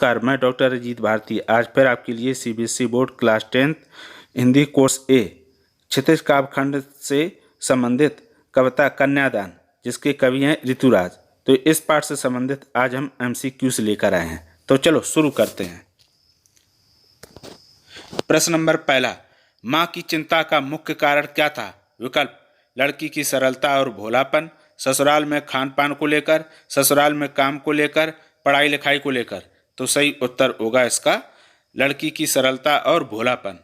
नमस्कार, मैं डॉक्टर अजीत भारती आज फिर आपके लिए CBSE board class 10th Hindi course A Kshitij काव्यखंड से संबंधित कविता कन्यादान जिसके कवि हैं ऋतुराज। तो इस पाठ से संबंधित आज हम एमसीक्यूज लेकर आए हैं। तो चलो शुरू करते हैं। प्रश्न नंबर पहला, माँ की चिंता का मुख्य कारण क्या था? विकल्प लड़की की सरलता और भोलापन, ससुराल में खान पान को लेकर, ससुराल में काम को लेकर, पढ़ाई लिखाई को लेकर। तो सही उत्तर होगा इसका लड़की की सरलता और भोलापन।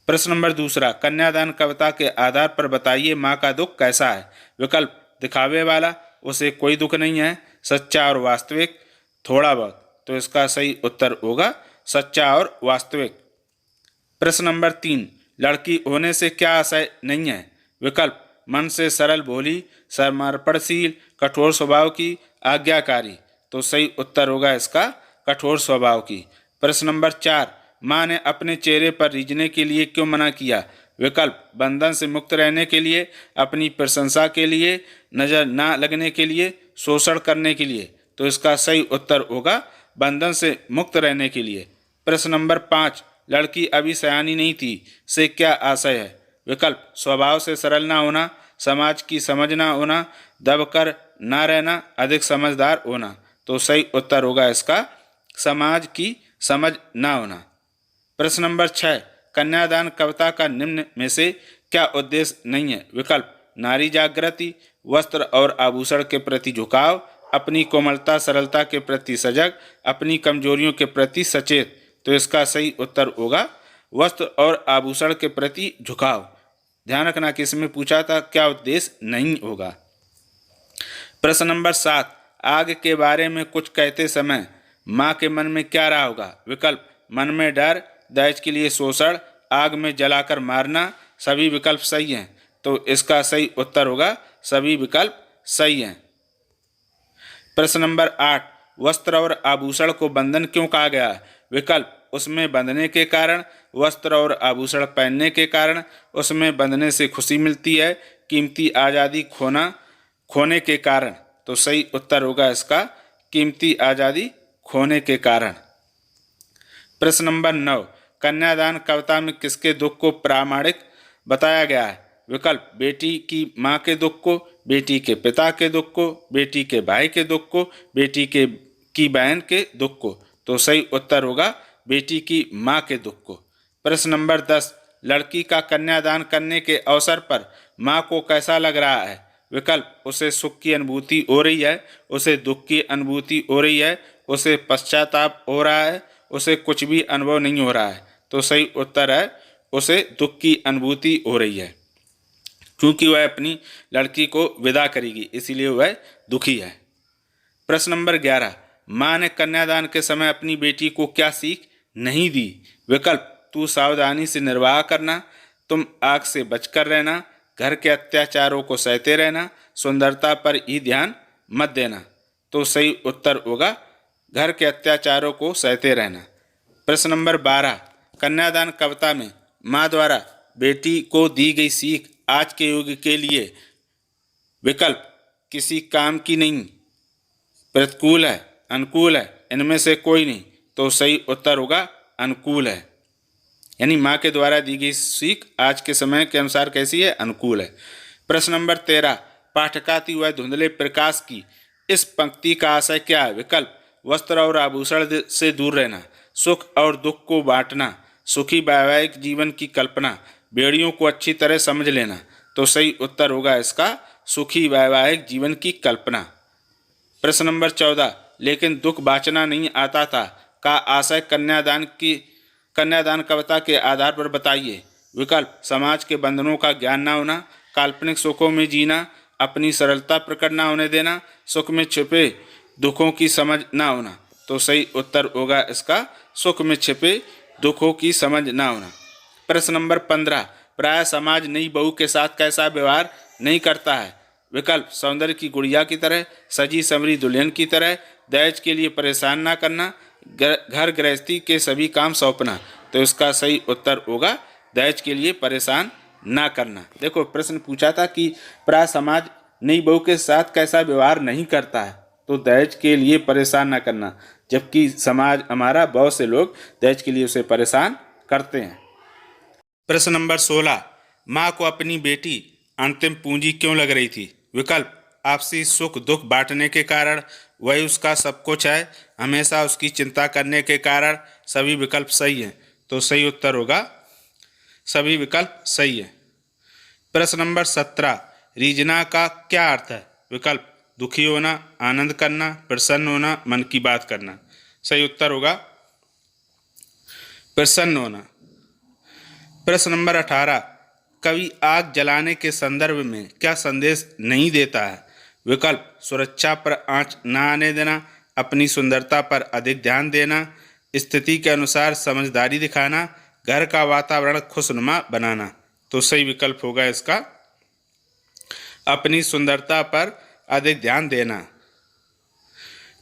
प्रश्न नंबर दूसरा, कन्यादान कविता के आधार पर बताइए माँ का दुख कैसा है? विकल्प दिखावे वाला, उसे कोई दुख नहीं है, सच्चा और वास्तविक, थोड़ा बहुत। तो इसका सही उत्तर होगा सच्चा और वास्तविक। प्रश्न नंबर 3, लड़की होने से क्या आशय नहीं है? विकल्प मन से सरल भोली, समर्पणशील, कठोर स्वभाव की, आज्ञाकारी। तो सही उत्तर होगा इसका कठोर स्वभाव की। प्रश्न नंबर 4, माँ ने अपने चेहरे पर रीझने के लिए क्यों मना किया? विकल्प बंधन से मुक्त रहने के लिए, अपनी प्रशंसा के लिए, नजर ना लगने के लिए, शोषण करने के लिए। तो इसका सही उत्तर होगा बंधन से मुक्त रहने के लिए। प्रश्न नंबर 5, लड़की अभी सयानी नहीं थी से क्या आशय है? विकल्प स्वभाव से सरल ना होना, समाज की समझ ना होना, दबकर ना रहना, अधिक समझदार होना। तो सही उत्तर होगा इसका समाज की समझ ना होना। प्रश्न नंबर 6, कन्यादान कविता का निम्न में से क्या उद्देश्य नहीं है? विकल्प नारी जागृति, वस्त्र और आभूषण के प्रति झुकाव, अपनी कोमलता सरलता के प्रति सजग, अपनी कमजोरियों के प्रति सचेत। तो इसका सही उत्तर होगा वस्त्र और आभूषण के प्रति झुकाव। ध्यान रखना कि इसमें पूछा था क्या उद्देश्य नहीं होगा। प्रश्न नंबर 7, आग के बारे में कुछ कहते समय माँ के मन में क्या रहा होगा? विकल्प मन में डर, दहेज के लिए शोषण, आग में जलाकर मारना। सभी विकल्प सही हैं। तो इसका सही उत्तर होगा सभी विकल्प सही हैं। प्रश्न नंबर 8, वस्त्र और आभूषण को बंधन क्यों कहा गया? विकल्प उसमें बंधने के कारण, वस्त्र और आभूषण पहनने के कारण, उसमें बंधने से खुशी मिलती है, कीमती आज़ादी खोने के कारण। तो सही उत्तर होगा इसका कीमती आज़ादी खोने के कारण। प्रश्न नंबर 9, कन्यादान कविता में किसके दुख को प्रामाणिक बताया गया है? विकल्प बेटी की माँ के दुख को, बेटी के पिता के दुख को, बेटी के भाई के दुख को, बेटी की बहन के दुख को। तो सही उत्तर होगा बेटी की माँ के दुख को। प्रश्न नंबर 10, लड़की का कन्यादान करने के अवसर पर माँ को कैसा लग रहा है? विकल्प उसे सुख की अनुभूति हो रही है, उसे दुख की अनुभूति हो रही है, उसे पश्चाताप हो रहा है, उसे कुछ भी अनुभव नहीं हो रहा है। तो सही उत्तर है उसे दुख की अनुभूति हो रही है, क्योंकि वह अपनी लड़की को विदा करेगी, इसीलिए वह दुखी है। प्रश्न नंबर 11, माँ ने कन्यादान के समय अपनी बेटी को क्या सीख नहीं दी? विकल्प तू सावधानी से निर्वाह करना, तुम आग से बचकर रहना, घर के अत्याचारों को सहते रहना, सुंदरता पर ही ध्यान मत देना। तो सही उत्तर होगा घर के अत्याचारों को सहते रहना। प्रश्न नंबर 12, कन्यादान कविता में माँ द्वारा बेटी को दी गई सीख आज के युग के लिए विकल्प किसी काम की नहीं, प्रतिकूल है, अनुकूल है, इनमें से कोई नहीं। तो सही उत्तर होगा अनुकूल है, यानी माँ के द्वारा दी गई सीख आज के समय के अनुसार कैसी है? अनुकूल है। प्रश्न नंबर 13, पाठकाती व धुंधले प्रकाश की इस पंक्ति का आशय क्या है? विकल्प वस्त्र और आभूषण से दूर रहना, सुख और दुख को बांटना, सुखी वैवाहिक जीवन की कल्पना, बेड़ियों को अच्छी तरह समझ लेना। तो सही उत्तर होगा इसका सुखी वैवाहिक जीवन की कल्पना। प्रश्न नंबर 14, लेकिन दुख बाँचना नहीं आता था का आशय कन्यादान कविता के आधार पर बताइए। विकल्प समाज के बंधनों का ज्ञान ना होना, काल्पनिक सुखों में जीना, अपनी सरलता प्रकट ना होने देना, सुख में छिपे दुखों की समझ ना होना। तो सही उत्तर होगा इसका सुख में छिपे दुखों की समझ ना होना। प्रश्न नंबर 15, प्राय समाज नई बहू के साथ कैसा व्यवहार नहीं करता है? विकल्प सौंदर्य की गुड़िया की तरह, सजी संवरी दुल्हन की तरह, दहेज के लिए परेशान ना करना, घर गृहस्थी के सभी काम सौंपना। तो इसका सही उत्तर होगा दहेज के लिए परेशान ना करना। देखो प्रश्न पूछा था कि प्राय समाज नई बहू के साथ कैसा व्यवहार नहीं करता है, तो दहेज के लिए परेशान ना करना। जबकि समाज हमारा, बहुत से लोग दहेज के लिए उसे परेशान करते हैं। प्रश्न नंबर 16, माँ को अपनी बेटी अंतिम पूंजी क्यों लग रही थी? विकल्प, आपसी सुख दुख बांटने के कारण, वही उसका सब कुछ है, हमेशा उसकी चिंता करने के कारण। सभी विकल्प सही हैं, तो सही उत्तर होगा सभी विकल्प सही है। प्रश्न नंबर 17, रीजना का क्या अर्थ है? विकल्प, दुखी होना, आनंद करना, प्रसन्न होना, मन की बात करना। सही उत्तर होगा प्रसन्न होना। प्रश्न नंबर 18, कवि आग जलाने के संदर्भ में क्या संदेश नहीं देता है? विकल्प, सुरक्षा पर आंच न आने देना, अपनी सुंदरता पर अधिक ध्यान देना, स्थिति के अनुसार समझदारी दिखाना, घर का वातावरण खुशनुमा बनाना। तो सही विकल्प होगा इसका अपनी सुंदरता पर अधिक ध्यान देना।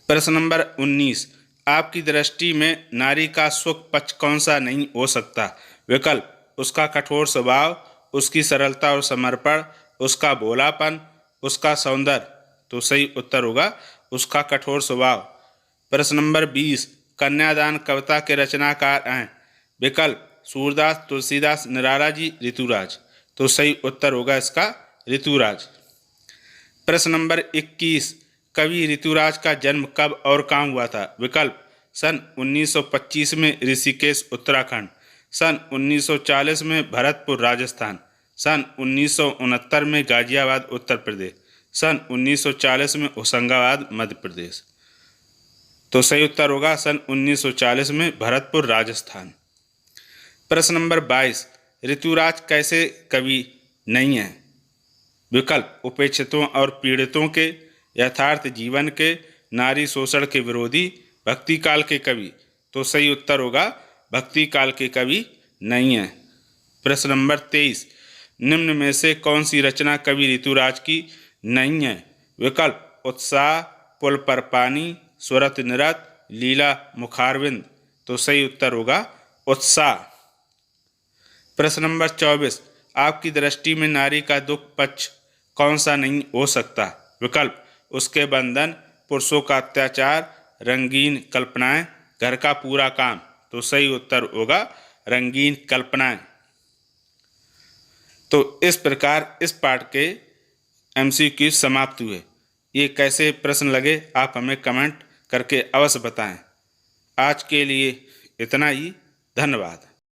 प्रश्न नंबर 19, आपकी दृष्टि में नारी का सुख पक्ष कौन सा नहीं हो सकता? विकल्प, उसका कठोर स्वभाव, उसकी सरलता और समर्पण, उसका भोलापन, उसका सौंदर्य। तो सही उत्तर होगा उसका कठोर स्वभाव। प्रश्न नंबर 20, कन्यादान कविता के रचनाकार हैं? विकल्प, सूरदास, तुलसीदास, निराला जी, ऋतुराज। तो सही उत्तर होगा इसका ऋतुराज। प्रश्न नंबर 21, कवि ऋतुराज का जन्म कब और कहाँ हुआ था? विकल्प, सन 1925 में ऋषिकेश उत्तराखंड, सन 1940 में भरतपुर राजस्थान, सन 1969 में गाजियाबाद उत्तर प्रदेश, सन 1940 में होशंगाबाद मध्य प्रदेश। तो सही उत्तर होगा सन 1940 में भरतपुर राजस्थान। प्रश्न नंबर 22, ऋतुराज कैसे कवि नहीं है? विकल्प, उपेक्षितों और पीड़ितों के, यथार्थ जीवन के, नारी शोषण के विरोधी, भक्ति काल के कवि। तो सही उत्तर होगा भक्ति काल के कवि नहीं है। प्रश्न नंबर 23, निम्न में से कौन सी रचना कवि ऋतुराज की नहीं है? विकल्प, उत्साह, पुल पर पानी, स्वरत निरत, लीला मुखारविंद। तो सही उत्तर होगा उत्साह। प्रश्न नंबर 24, आपकी दृष्टि में नारी का दुख पक्ष कौन सा नहीं हो सकता? विकल्प, उसके बंधन, पुरुषों का अत्याचार, रंगीन कल्पनाएं, घर का पूरा काम। तो सही उत्तर होगा रंगीन कल्पनाएं। तो इस प्रकार इस पाठ के MCQ समाप्त हुए। ये कैसे प्रश्न लगे आप हमें कमेंट करके अवश्य बताएं। आज के लिए इतना ही, धन्यवाद।